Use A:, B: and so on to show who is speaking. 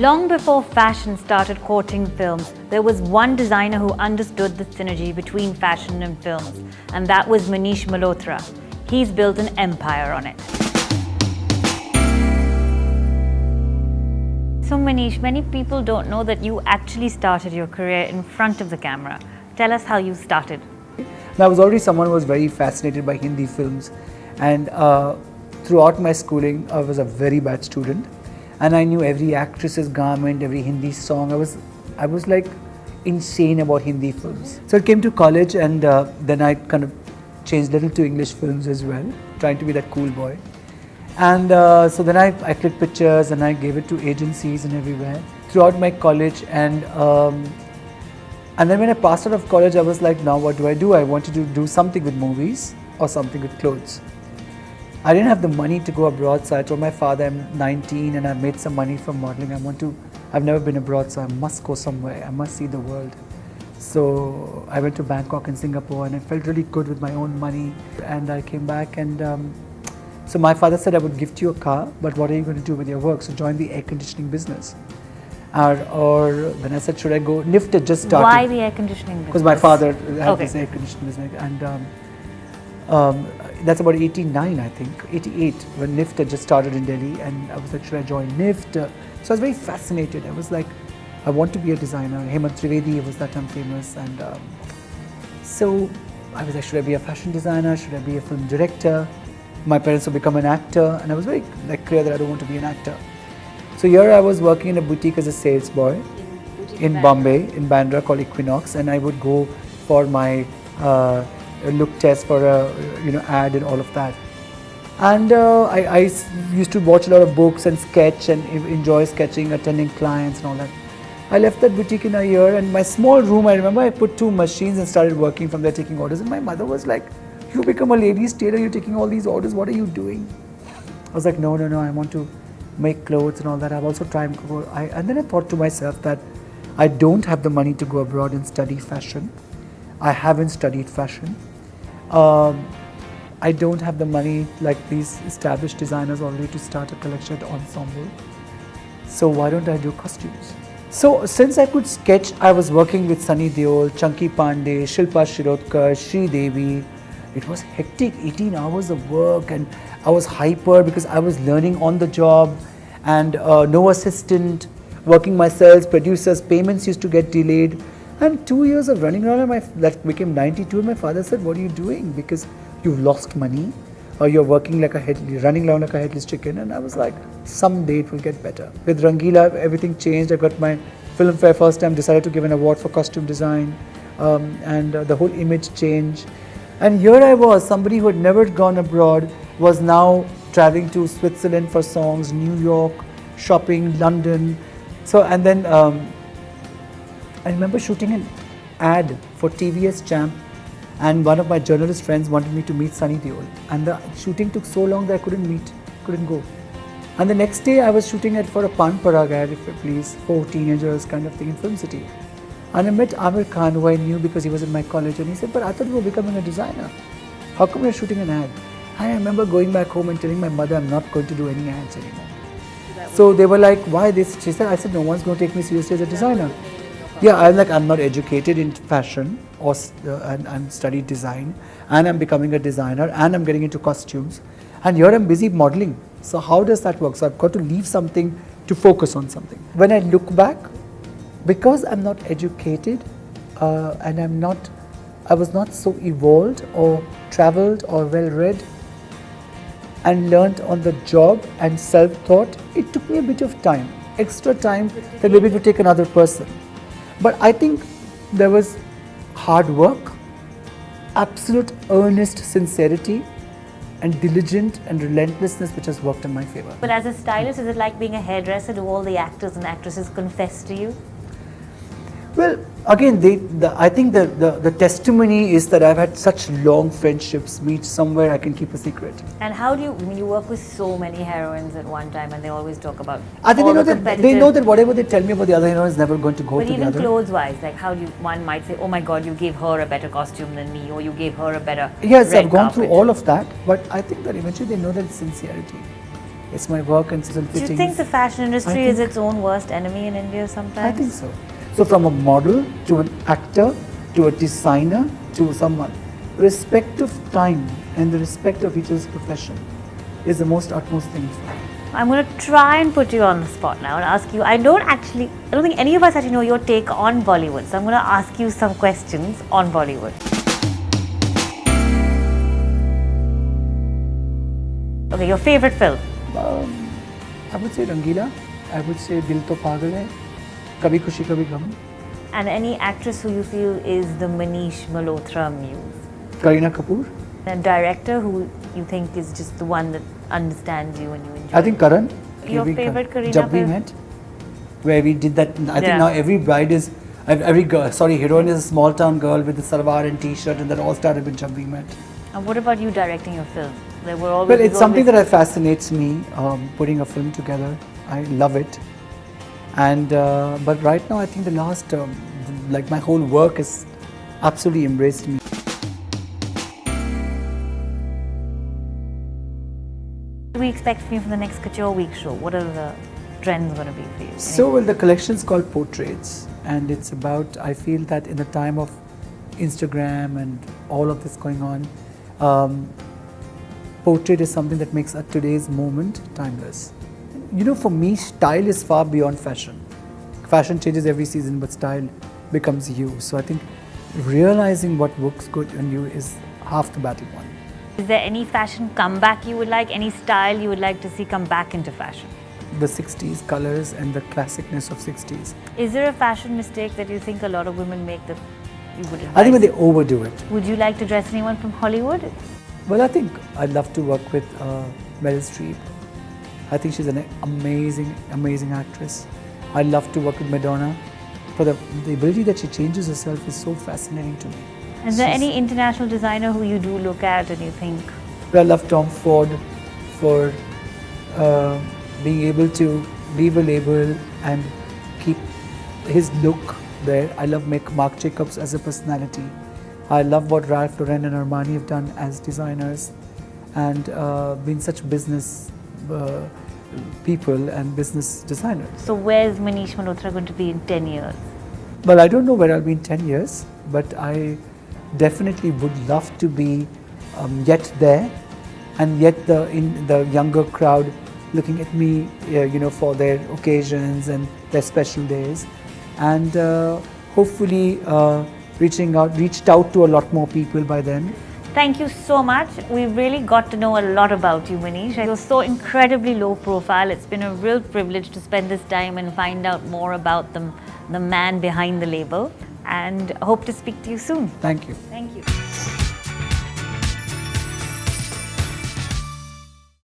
A: Long before fashion started courting films, there was one designer who understood the synergy between fashion and films, and that was Manish Malhotra. He's built an empire on it. So Manish, many people don't know that you actually started your career in front of the camera. Tell us how you started.
B: I was already someone who was very fascinated by Hindi films, and throughout my schooling I was a very bad student. And I knew every actress's garment, every Hindi song. I was like insane about Hindi films. So it came to college, and then I kind of changed a little to English films as well, trying to be that cool boy. And so then I clicked pictures and I gave it to agencies and everywhere throughout my college. And then when I passed out of college, I was like, now what do? I wanted to do something with movies or something with clothes. I didn't have the money to go abroad, so I told my father I'm 19 and I've made some money from modeling. I've never been abroad, so I must go somewhere. I must see the world. So I went to Bangkok and Singapore, and I felt really good with my own money. And I came back, and so my father said I would gift you a car, but what are you going to do with your work? So join the air conditioning business. Or then I said, should I go? NIFT had just started.
A: Why the air conditioning business?
B: Because my father had this air conditioning business, and that's about 89, I think, 88, when NIFT had just started in Delhi, and I was like, should I join NIFT? So I was very fascinated. I was like, I want to be a designer. Hemant Trivedi was that time famous, and so I was like, should I be a fashion designer? Should I be a film director? My parents would become an actor, and I was very clear that I don't want to be an actor. So here I was working in a boutique as a sales boy in Bombay, in Bandra, called Equinox, and I would go for my look test for a ad and all of that. And I used to watch a lot of books and sketch and enjoy sketching, attending clients and all that. I left that boutique in a year, and my small room, I remember I put 2 machines and started working from there, taking orders. And my mother was like, you become a ladies tailor, you're taking all these orders, what are you doing? I was like, no, I want to make clothes and all that. I've also tried to go. And then I thought to myself that I don't have the money to go abroad and study fashion. I haven't studied fashion. I don't have the money like these established designers already to start a collection at Assomull. So why don't I do costumes? So since I could sketch, I was working with Sunny Deol, Chunky Pandey, Shilpa Shirodkar, Sri Devi. It was hectic, 18 hours of work, and I was hyper because I was learning on the job, and no assistant, working myself, producers, payments used to get delayed. And 2 years of running around, that became 92, and my father said, what are you doing? Because you've lost money, or you're working running around like a headless chicken. And I was like, someday it will get better. With Rangila, everything changed. I got my Filmfare first time, decided to give an award for costume design, and the whole image changed. And here I was, somebody who had never gone abroad, was now traveling to Switzerland for songs, New York, shopping, London. So, and then I remember shooting an ad for TVS Champ, and one of my journalist friends wanted me to meet Sunny Deol, and the shooting took so long that I couldn't go. And the next day I was shooting for a Pan Parag ad, if you please, for teenagers kind of thing in Film City. And I met Amir Khan, who I knew because he was in my college, and he said, but I thought you were becoming a designer. How come you're shooting an ad? I remember going back home and telling my mother I'm not going to do any ads anymore. So they were like, why this? She said, I said, no one's going to take me seriously as a designer. Yeah, I'm not educated in fashion and studied design, and I'm becoming a designer, and I'm getting into costumes, and here I'm busy modeling. So how does that work? So I've got to leave something to focus on something. When I look back, because I'm not educated and I was not so evolved or traveled or well read and learnt on the job and self-taught, it took me a bit of time, extra time that maybe it would take another person. But I think there was hard work, absolute earnest sincerity, and diligent and relentlessness which has worked in my favor.
A: But as a stylist, is it like being a hairdresser? Do all the actors and actresses confess to you?
B: Well, again, I think the testimony is that I've had such long friendships, meet somewhere I can keep a secret.
A: And how do you work with so many heroines at one time, and they always talk about
B: I think they know that whatever they tell me about the other heroine is never going to go to the other.
A: But even clothes-wise, like one might say, oh my God, you gave her a better costume than me, or you gave her a better
B: Yes,
A: red
B: I've gone
A: carpet.
B: through all of that, but I think that eventually they know that it's sincerity. It's my work and season
A: Do
B: fittings.
A: you think the fashion industry
B: I
A: is
B: think-
A: its own worst enemy in India sometimes?
B: I think so. So from a model to an actor to a designer to someone, respect of time and the respect of each other's profession is the most utmost thing for me.
A: I'm going to try and put you on the spot now and ask you. I don't think any of us actually know your take on Bollywood. So I'm going to ask you some questions on Bollywood. Okay, your favorite film?
B: I would say Rangila. I would say Dil To Pagal Hai, Kabhi Khushi Kabhi Gham,
A: And any actress who you feel is the Manish Malhotra muse?
B: Kareena Kapoor.
A: A director who you think is just the one that understands you and you enjoy?
B: I think Karan.
A: Your
B: K.V.
A: favorite Kareena
B: Jab We
A: film?
B: Met, where we did that. I think
A: Yeah.
B: now every bride is, every girl, heroine is a small town girl with a salwar and t-shirt, and that all started with Jab We Met.
A: And what about you directing your film? There were always,
B: Well, it's something that fascinates me, putting a film together. I love it. And but right now, I think the last, like my whole work has absolutely embraced me.
A: What do we expect from you from the next Couture Week show? What are the trends going to be for you?
B: So, well, the collection is called Portraits, and it's about, I feel that in the time of Instagram and all of this going on, portrait is something that makes today's moment timeless. You know, for me, style is far beyond fashion. Fashion changes every season, but style becomes you. So I think realizing what looks good on you is half the battle won.
A: Is there any fashion comeback you would like? Any style you would like to see come back into fashion?
B: The 60s colors and the classicness of 60s.
A: Is there a fashion mistake that you think a lot of women make that you would advise?
B: I think when they overdo it.
A: Would you like to dress anyone from Hollywood?
B: Well, I think I'd love to work with Meryl Streep. I think she's an amazing, amazing actress. I'd love to work with Madonna. For the ability that she changes herself is so fascinating to me.
A: Is there
B: She's-
A: any international designer who you do look at and you think,
B: I love Tom Ford for being able to leave a label and keep his look there. I love Marc Jacobs as a personality. I love what Ralph Lauren and Armani have done as designers, and been such business people and business designers.
A: so where's Manish Malhotra going to be in 10 years?
B: Well, I don't know where I'll be in 10 years, but I definitely would love to be yet there, and yet in the younger crowd looking at me, for their occasions and their special days, and hopefully reached out to a lot more people by then.
A: Thank you so much. We really got to know a lot about you, Manish. You're so incredibly low profile. It's been a real privilege to spend this time and find out more about the man behind the label, and hope to speak to you soon.
B: Thank you.
A: Thank you.